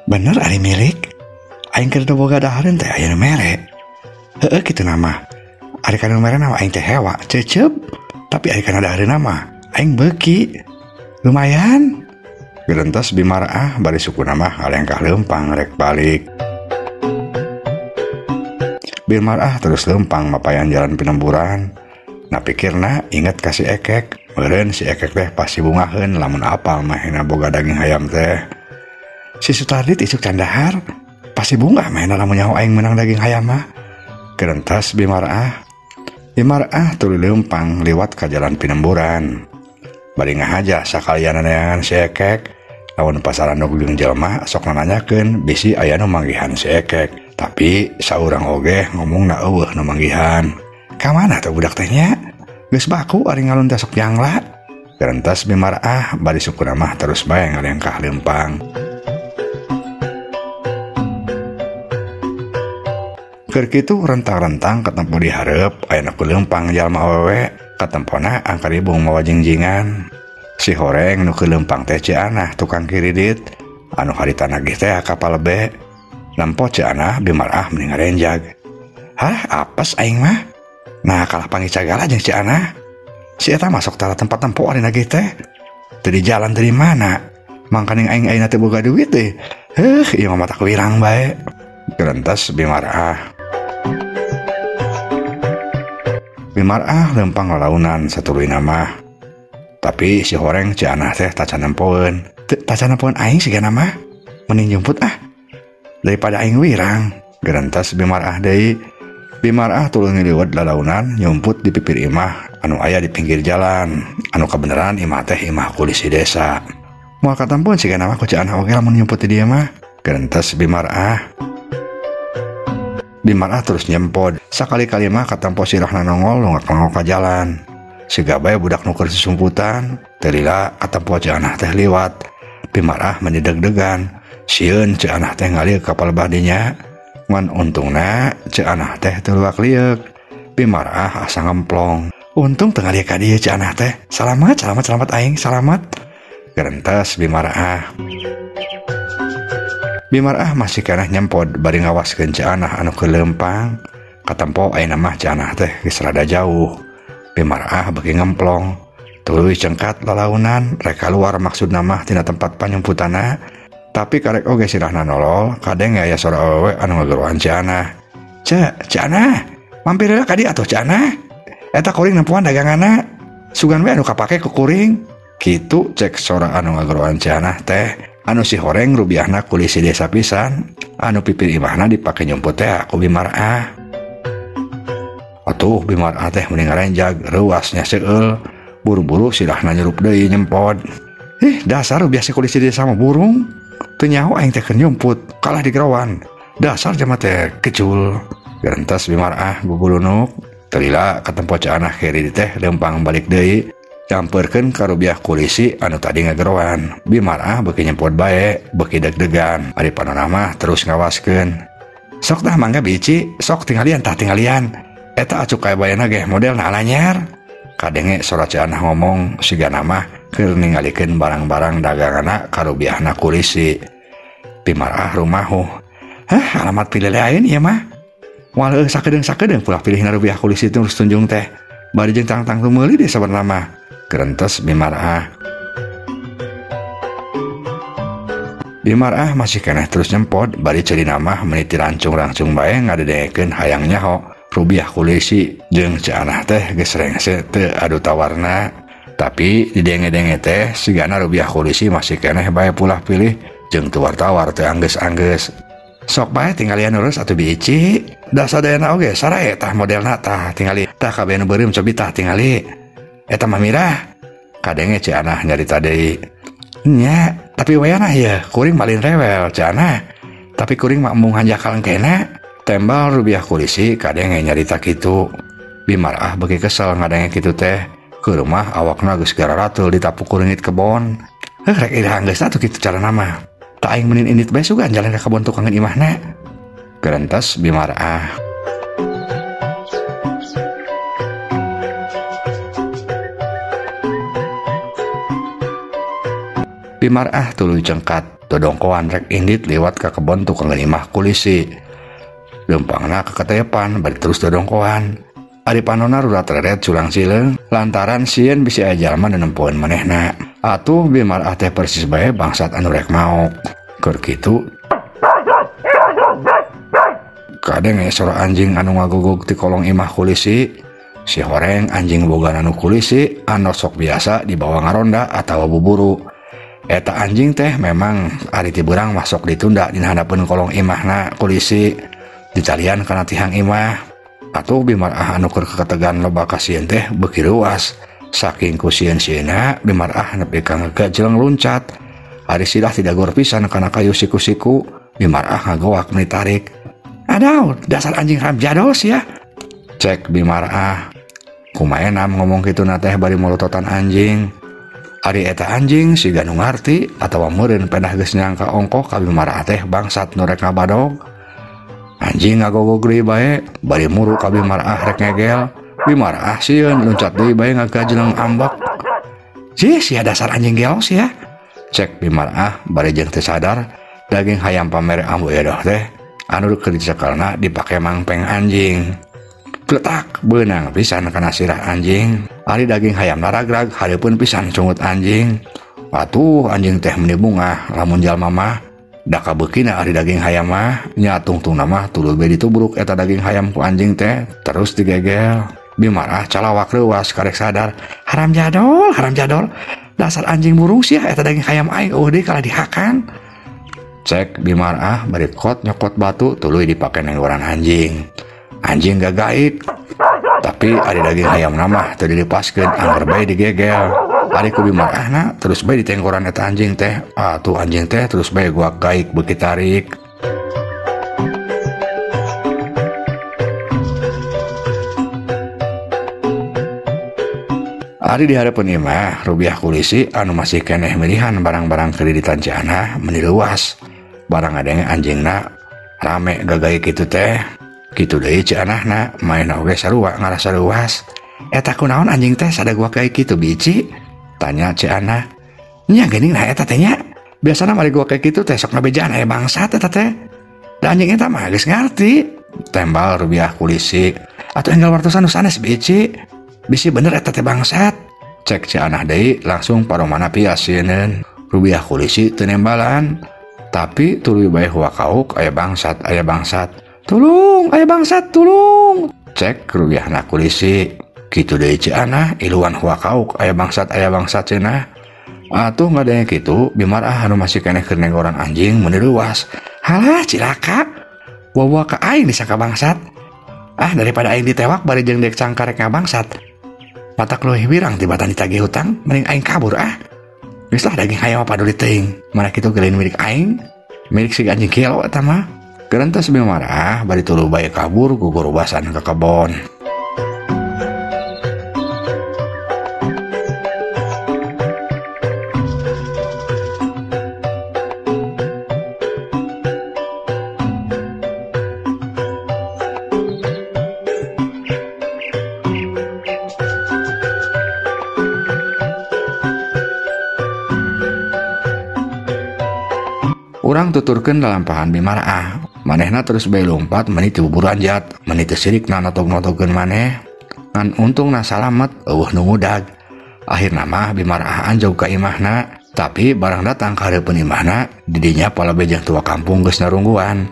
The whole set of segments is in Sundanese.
Bener ari milik. Aing keur boga dahareun teh aya nu mere. Heueuh kitu nama. Ari kana mere nama aing teh hewa, cecep. Tapi ari kana dahareun nama aing beuki. Lumayan. Gerentos Bimaraah bari suku nama alengkah leumpang rek balik. Bimaraah terus leumpang mapayan jalan Penemburan. Nah pikirna inget kasih ekek. Meureun si ekek teh pasti bungaheun lamun apal mahena boga daging hayam teh. Si Sutardi isuk candahar pasti bunga mahena lamun nyaho aing menang daging hayam mah. Gerentas Bimaraah tuluy leumpang liwat ka jalan Penemburan. Bari ngahaja sakalian neangan si ekek. Lamun pasaran nu jeung jelema sok nanyakeun bisi aya nu manggihan si ekek. Tapi saurang oge ngomongna eueuh nu manggihan. Ka mana tuh budak teh nya? Geus baku ari ngalun teh sok jangla. Gerentas Bimaraah bari sukuna mah terus bae ngalengkah leumpang. Keur kitu rentang-rentang katempo di hareup aya nu leumpang jalma awewe katempona angkar ibung mawa jingjingan. Si Horeng nu leumpang teh Cianah tukang kiridit anu harita nagih teh kapal be. Lampo Cianah Bimaraah mending ngarenjag. Hah apes aing mah? Nah kalah panggil cagala jeung Cianah. Si eta masuk tara tempat tempo ari nagih teh. Teu di jalan dari mana? Mangkaning aing ayeuna teu boga duit teh. Ieu mah matak wirang bae. Gerentas Bimaraah leumpang lalaunan satuluy nama. Tapi si Horeng Cianah teh tacan nempoeun. Tacan nempoeun aing sigana mah. Mending jemput daripada aing wirang. Gerentas Bimaraah deui. Bimaraah tuluy ngiliwat lalaunan nyumput di pipir imah anu aya di pinggir jalan. Anu kabeneran imah teh imah kulisi desa. Moal katampuan sigana mah ku Cianah oge lamun nyumput di dieu mah. Gerentas Bimaraah terus nyempod. Sakali-kali mah katampo sirahna nongol longak-longok ka jalan. Siga bae budak nu keur susumputan, teu lila katampo Cianah teh liwat. Bimaraah menjedeg-degan. Sieun Cianah teh ngalieu kapal badinya. Ngan untungna Cianah teh teu luak liuk. Bimaraah asa ngemplong. Untung teu ngalieu ka dieu Cianah teh. Selamat aing, selamat. Gerentas Bimaraah masih keneh nyempod bari ngawaskeun Cianah anu keur leumpang. Katempo ayeuna mah Cianah teh geus rada jauh. Bimaraah beuki ngemplong. Tuluy cengkat lalaunan rek kaluar maksudna mah tina tempat panyumputanna. Tapi karek oge sirahna nolol kadeng aya sora awewe anu ngageroan Cianah. Cianah, mampir heula ka dieu atuh Cianah. Eta kuring nempuan daganganna. Sugan we anu kapake ku kuring. Kitu cek sora anu ngageroan Cianah teh. Anu si Horeng rubiahna kulisi desa pisan. Anu pipir imahna dipake nyumput teh aku Bimaraah. Atuh Bimaraah teh mending ngarenjag reuasnya seueul. Buru-buru sirahna nyerup deui nyempod. Dasar biasa kulisi desa mah burung. Teu nyaho aing teh keur nyumput, kalah digerowan. Dasar jama teh kecul. Gerentas Bimaraah gugulunuk. Teu lila katempo Cianah keri teh leumpang balik deui. Campeurkeun ka rubiah kulisi anu tadi ngagerowan. Bimaraah beuki nyempod bae, beuki deg-degan. Ari panonna mah terus ngawaskeun. Sok tah mangga bici, sok tingalian. Eta acuk kaya bayana ge modelna anyar. Kadenge sora Cianah ngomong sigana mah keur ningalikeun barang-barang daganganna ka rubiahna kulisi. Bimaraah rumahuh. Alamat pilih lain ieu mah. Moal sakedeung pula pilihna rubiah kulisi terus tunjung teh. Bari jeung tang-tang teu meuli deh sabenerna mah. Gerentos Bimaraah masih keneh terus nyempod bari ceulina mah meniti rancung-rancung bae ngadedengekeun hayang nyaho rubiah kulisi jeung Cianah teh geus rengse teu adu tawarna. Tapi di denge-denge teh sigana rubiah kulisi masih keneh bae pulah pilih jeung tawar-tawar teu anggeus-anggeus. Sok bae tingalian urus atuh bici. Da sadayana oge sarae tah modelna tah tingali. Tah kabeh nu beureum cobi tah tingali. Eta mah mirah. Kadenge Cianah nyarita deui. Nya, tapi wayana ieu kuring malin rewel Cianah. Tapi kuring mah mung hanjakal engkena. Tembal rubiah kulisi kadenge nyarita kitu. Bimaraah beuki kesel ngadenge kitu teh. Ke rumah awakna geus gararatul ditapuk kuringit kebon. Rek ira geus atuh kitu carana mah. Tak aing menin indit bae sugan jalan ka kebon tukangan imahna. Gerentas Bimaraah tuluy cengkat dodongkoan rek indit lewat ke kebon tukang imah kulisi. Lempangna ke ketepan bari terus dodongkoan. Ari panonna rurat reret culang sileung lantaran sieun bisi aya jalma nempoeun manehna. Atuh Bimarah teh persis bae bangsat anu rek maok. Keur kitu kadang sora anjing anu ngagugug ti kolong imah kulisi. Si horeng anjing boga anu kulisi anu sok biasa dibawa ngaronda atawa buburu. Eta anjing teh memang ari ti beurang masuk ditunda dina handapeun kolong imahna kulisi. Ditalian kana tihang imah. Atuh Bimarah anu keur ketegan loba ka sieun teh beuki ruas. Saking ku sieun-sieunna Bimarah nepi ka ngegajleng luncat. Ari sidah tidak gor pisan kana kayu siku-siku. Bimarah ngagowak meni tarik. Adaw, dasar anjing ram jadol sia. Cek Bimarah. Kumaenam ngomong kitu na teh bari molototan anjing. Ari eta anjing siga nu ngarti atawa meureun pedah geus nyangka ongkoh ka Bimarah teh bangsat nu rek ngabadog. Anjing ngagogog deui bae bari muru ka Bimarah rek ngegel. Bimarah sieun loncat deui bae ngagajleng ambek. Sia dasar anjing geos ya. Cek Bimarah bari jeung teu sadar daging hayam pamere ambu edoh teh anu keur dicekelna dipake mangpeng anjing. Kletak beunang pisan kana sirah anjing. Ari daging hayam naragrag hareupeun pisan cungut anjing. Atuh anjing teh meni bungah lamun jalma mah da kabeukina ari daging hayam mah nya tungtungna mah tuluy bae ditubruk eta daging hayam ku anjing teh terus digegel. Bimarah calawak leuwas karek sadar. Haram jadol. Dasar anjing burung sia eta daging hayam aing eueuh deui kala dihakan. Cek Bimarah bari kot nyokot batu tuluy dipake nenggoran anjing. Anjing gagaik. Tapi ari daging hayam mah teu dilepaskeun angger bae digegel. Ari ku Bimarahna terus bae ditenggoran eta anjing teh. Atuh anjing teh terus bae gua gaik beuki tarik. Ari di hareupeun imah Rubiah kulisi anu masih keneh milihan barang-barang kreditan Ciana meni leuwas. Barang adenge anjingna rame gagaik kitu teh. Kitu deui Cianahna maenna oge sarua ngarasa leuwas. Eta kunaon anjing teh sada gua kayak kitu biji? Tanya Ciana. Nya geuning nah eta teh nya. Biasana mari gua kayak kitu teh sok ngabejaan aya bangsat eta teh. Da anjing eta mah geus ngarti. Tembal Rubiah kulisi. Atuh enggal wartosan nu sanes biji. Bisi bener eta teh bangsat. Cek Cianah deui langsung paromana pias sieun. Rubiah kulisi teu nembalan. Tapi tuluy bae huakauk aya bangsat. Tulung, aya bangsat, tulung. Cek Rubiahna kulisi. Kitu deui Cianah iluan huakauk aya bangsat cenah. Atuh ngadenge kitu Bimarah anu masih keneh keur nenggoran anjing meni leuwas. Halah cilaka. Wawa ka aing disangka bangsat. Daripada aing ditewak bari jeung dek cangka rek ngabangsat. Matak leuwih wirang tibatan ditagih hutang mending aing kabur Geus lah daging hayam paduli teuing. Mana kitu geuleun milik aing, milik si anjing kilo eta mah. Gerentos Bimarah bari tuluy bae kabur gugur ubasan ka kebon. Urang tuturkeun lalampahan Bimarah. Manehna terus bae lompat meuni teu bubur anjat, meuni teu sirikna notog-notogkeun maneh. Ngan untungna salamet eueuh nu ngudag. Akhirna mah Bimarah anjog ka imahna, tapi barang datang ka hareupeun imahna, di dinya palebe jeung tua kampung geus narungguan.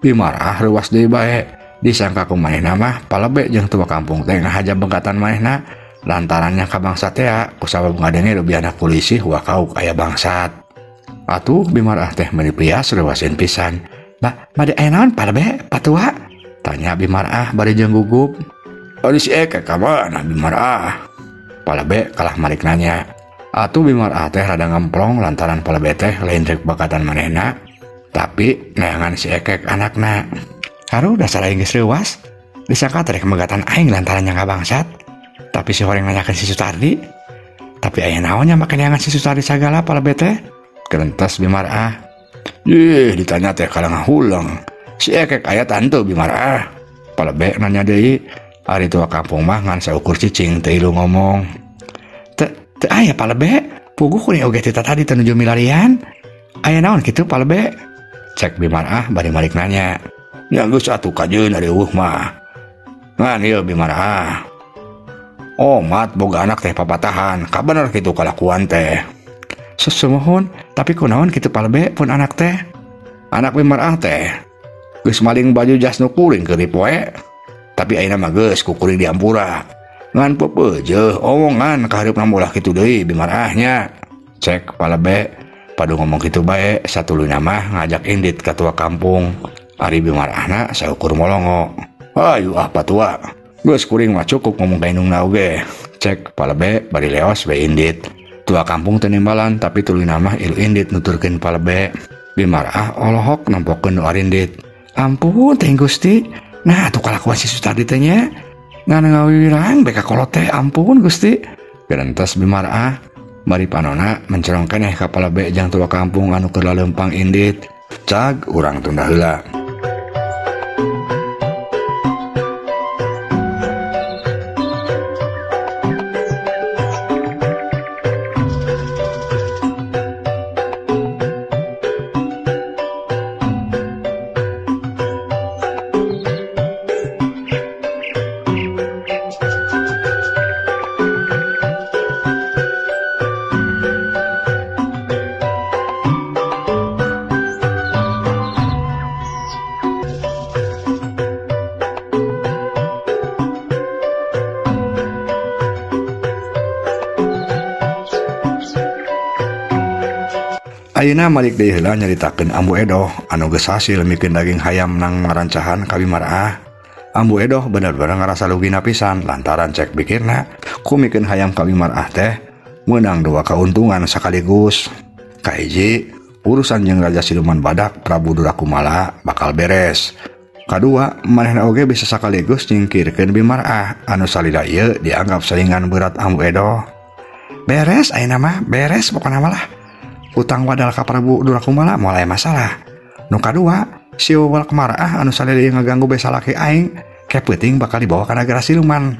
Bimarah reuwas deui bae. Disangka ku manehna mah palebe jeung tua kampung teh ngahaja bengkatan manehna lantaran nya ka bangsat teh kusabab ngadenge Rubiahna kulisi huakauk aya bangsat. Atuh Bimarah teh meuni prias reuwaseun pisan. Bade aya naon palebe patua? Tanya Bimarah bari jeung gugup. Ari si Eke ka mana Bimarah? Palebe kalah malik nanya. Atuh Bimarah teh rada ngemplong lantaran palebe teh lain rek bakatan manehna, tapi neangan si Eke anakna. Haru dasar aing geus reuwas. Disangka teh rek megatan aing lantaran nya ngabangsat. Tapi si horeng nanyakeun si Sutardi. Tapi aya naon nya make neangan si Sutardi sagala palebe teh? Kerentas Bimarah. Ditanya teh kalah ngahulang. Si Ekek aya tantu Bimarah. Palebe nanya deui. Ari tua kampung mah ngan saukur cicing teu ilu ngomong. Teu aya palebe. Puguh kuring oge tita tadi teu nuju milarian. Aya naon kitu palebe? Cek Bimarah bari balik nanya. Ya geus atuh kajeun ari eueuh mah. Ngan ieu Bimarah. Oh mat boga anak teh papatahan, kabener kitu kalakuan teh. Susumohon, tapi kunaon kitu palebe pun anak teh? Anak Bimarah teh geus maling baju jas nu kuring keur dipoe. Tapi ayeuna mah geus kukuring di Ampura. Ngan pepeujeuh omongan kahareup ulah kitu deui Bimarahnya. Cek palebe padu ngomong kitu bae satuluyna mah ngajak indit ka tua kampung. Ari Bimarahna saukur molongo. Ayo ah patua. Geus kuring mah cukup ngomong ka indungna oge. Cek palebe bari leos bae indit. Tua kampung teu nimbalan tapi tuluyna mah ilu indit nuturkeun palebe. Bimarah olohok nampokeun nu arindit. Ampun teh Gusti. Nah atuh kalakuan si Sutadi teh nya. Ngan ngawirang beka kolot teh ampun Gusti. Gerentos Bimarah bari panona mencerong keneh ka palebe jang tua kampung anu keur laleumpang indit. Cag urang tunda heula. Ayeuna malik deui heula nyaritakeun Ambu Edoh anu geus hasil mikeun daging hayam nang ngarancahan ka Bimarah. Ambu Edoh bener-bener ngarasa lugina pisan lantaran cek pikirna ku mikeun hayam ka Bimarah teh meunang dua kauntungan sakaligus. Kahiji, urusan jeung Raja Siluman Badak Prabu Durakumala bakal beres. Kadua, manehna oge bisa sakaligus nyingkirkeun Bimarah anu salila ieu dianggap saingan berat Ambu Edoh. Beres ayeuna mah, beres pokona mah lah. Utang wadal ka Prabu Durakumala mulai masalah. Nu kadua, si Walak Marah anu salila ngaganggu besa laki aing ke peuting bakal dibawa ka nagara Siluman.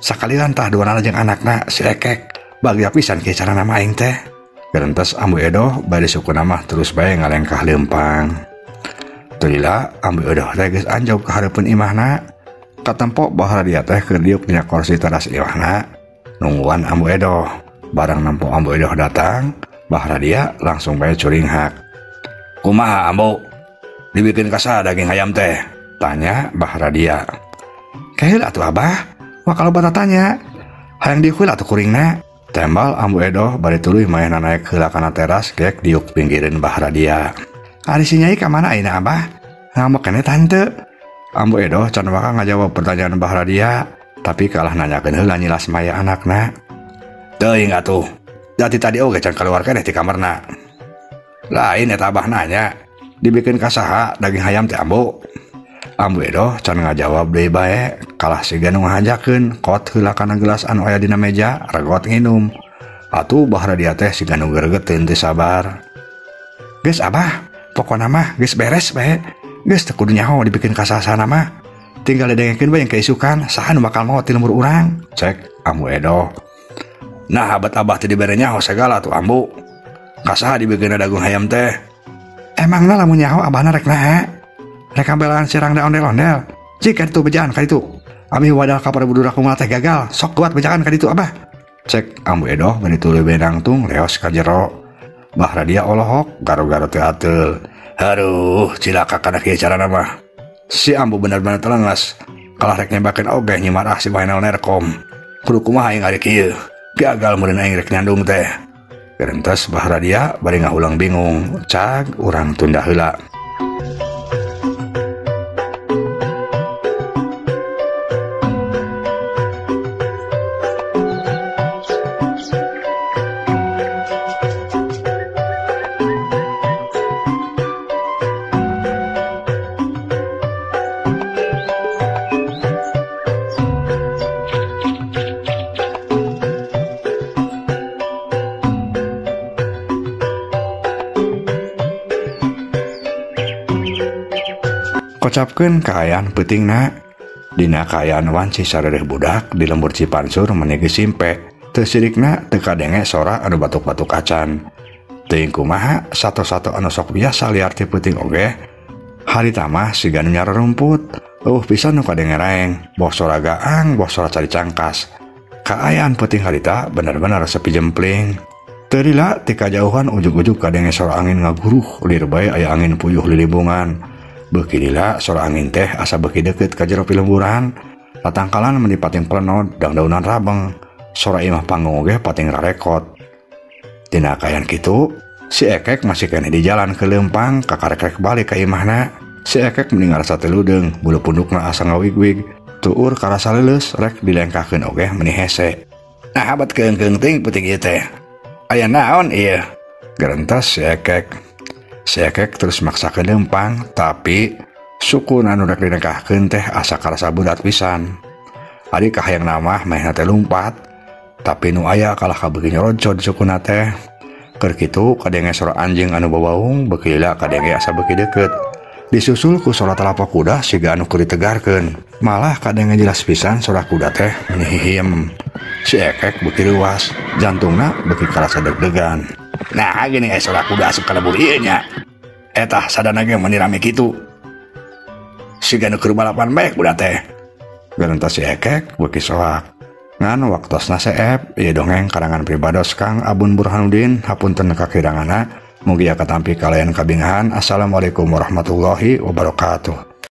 Sakali lantah duana jeung anakna si Ekek bagja pisan kieu carana mah aing teh. Gerentos Ambu Edoh bari sukuna mah terus bae ngalengkah leumpang. Tulila Ambu Edoh teh geus anjog ka hareupeun imahna. Katempo bahwa dia teh keur diuk dina kursi teras imahna nungguan Ambu Edoh. Barang nampo Ambu Edoh datang, Bahra dia langsung bae curing hak. Kumaha Ambu? Dibikin kasa daging ayam teh? Tanya Bahra dia. Kaheula atuh Abah. Wah kalau bata tanya. Hayang diukul atuh kuringna. Tembal Ambu Edoh bari tuluy maehna naek heula kana teras gek diuk pinggireun Bahra dia. Ari si Nyai ka mana ayeuna Abah? Ngambek keneh tante. Ambu Edoh can waka ngajawab pertanyaan Bahra dia, tapi kalah nanyakeun heula nyilas maya anakna. Teuing atuh. Jati tadi oge can kaluar keneh ti kamarna. Lain eta Abah nanya, dibikin kasaha daging hayam teh Ambu? Ambu Edoh can ngajawab deui bae, kalah siga nu ngahajakeun kot heula kana gelas anu aya dina meja regot nginum. Atuh Bahra dia teh siga nu greget teu sabar. Geus Abah, pokona mah geus beres bae. Geus teu kudu nyaho dibikin kasasana mah. Tinggal didengekeun bae yang keisukan saha nu bakal maot ti lembur urang, cek Ambu Edoh. Nah abad Abah teh dibere nyaho segala tuh Ambu. Kasaha dibikin dagung hayam teh? Emangna lamun nyaho Abahna rek naha? Rek ambelan sirang da ondel-ondel. Jika itu bejaan ka ditu. Abi wadal ka Prabu Durakumala teh gagal, sok kuat bejaan ka ditu Abah. Cek Ambu Edoh bari tuluy benang tung leos ka jero. Bahra dia olohok garo-garo teu ateul. Haruh, cilaka kana kieu carana mah. Si Ambu bener-bener telengas. Kalah rek nembakeun oge nyimarah si Bahenol Nerkom. Kudu kumaha aing ari kieu? Gagal meureun aing rek nyandung teh. Gerentos Bahra dia bari ngahulang bingung. Cag urang tunda heula. Kocapkeun kaayaan peutingna. Dina kaayaan wanci sarereh budak di lembur Cipansur menigi simpe. Teu sirikna teu kadenge sora anu batuk-batuk acan. Teuing kumaha satu-satu anu sok biasa liar ti peuting oge. Harita mah siga nu nyara rumput. Pisan nu kadengeraeng, boh sora gaang, boh sora cari cangkas. Kaayaan peuting harita bener-bener sepi jempling. Teu lila ti kajauhan ujug-ujug kadenge sora angin ngaguruh, lir bae aya angin puyuh lilibungan. Beuki lila sora angin teh asa beuki deukeut ka jero pilemburan. Latangkalan meni pating pelenod dangdaunan rabeng. Sora imah panggung oge pating rarekot. Tina kaayaan kitu, si Ekek masih kene di jalan ke Leumpang kakarek-rek balik ka imahna. Si Ekek mending ngarasa teludeung, bulu pundukna asa ngawig-wig. Tuur karasa leuleus rek dilengkahkeun oge meni hese. Nah habat keung-keung ting peuting ieu teh. Aya naon ieu? Gerentas si Ekek. Si Ekek terus maksa ke Leumpang, tapi sukun anu rek dilengkahkeun teh asa karasa budat pisan. Ari kahayang nama mainna teh lumpat, tapi nu aya kalah kabeuki nyorocod sukuna teh. Keur kitu kadenge sora anjing anu babaung beuki lila kadenge asa beuki deukeut. Disusul ku sora talapak kuda siga anu keur ditegarkeun. Malah kadenge jelas pisan sora kuda teh menihim. Si Ekek beuki leuwas, jantungna beuki karasa deg-degan. Nah gini sora kuda asup kalebur ieu nya. Etah sadana ge meni rame kitu. Siga nu keur balapan bae kuda teh. Gerentas si Ekek beuki soak. Ngan waktosna seep, ieu dongeng karangan Pribados Kang Abun Burhanuddin, hapunten kakirangana. Mugi katampi kalayan kabingahan. Assalamualaikum warahmatullahi wabarakatuh.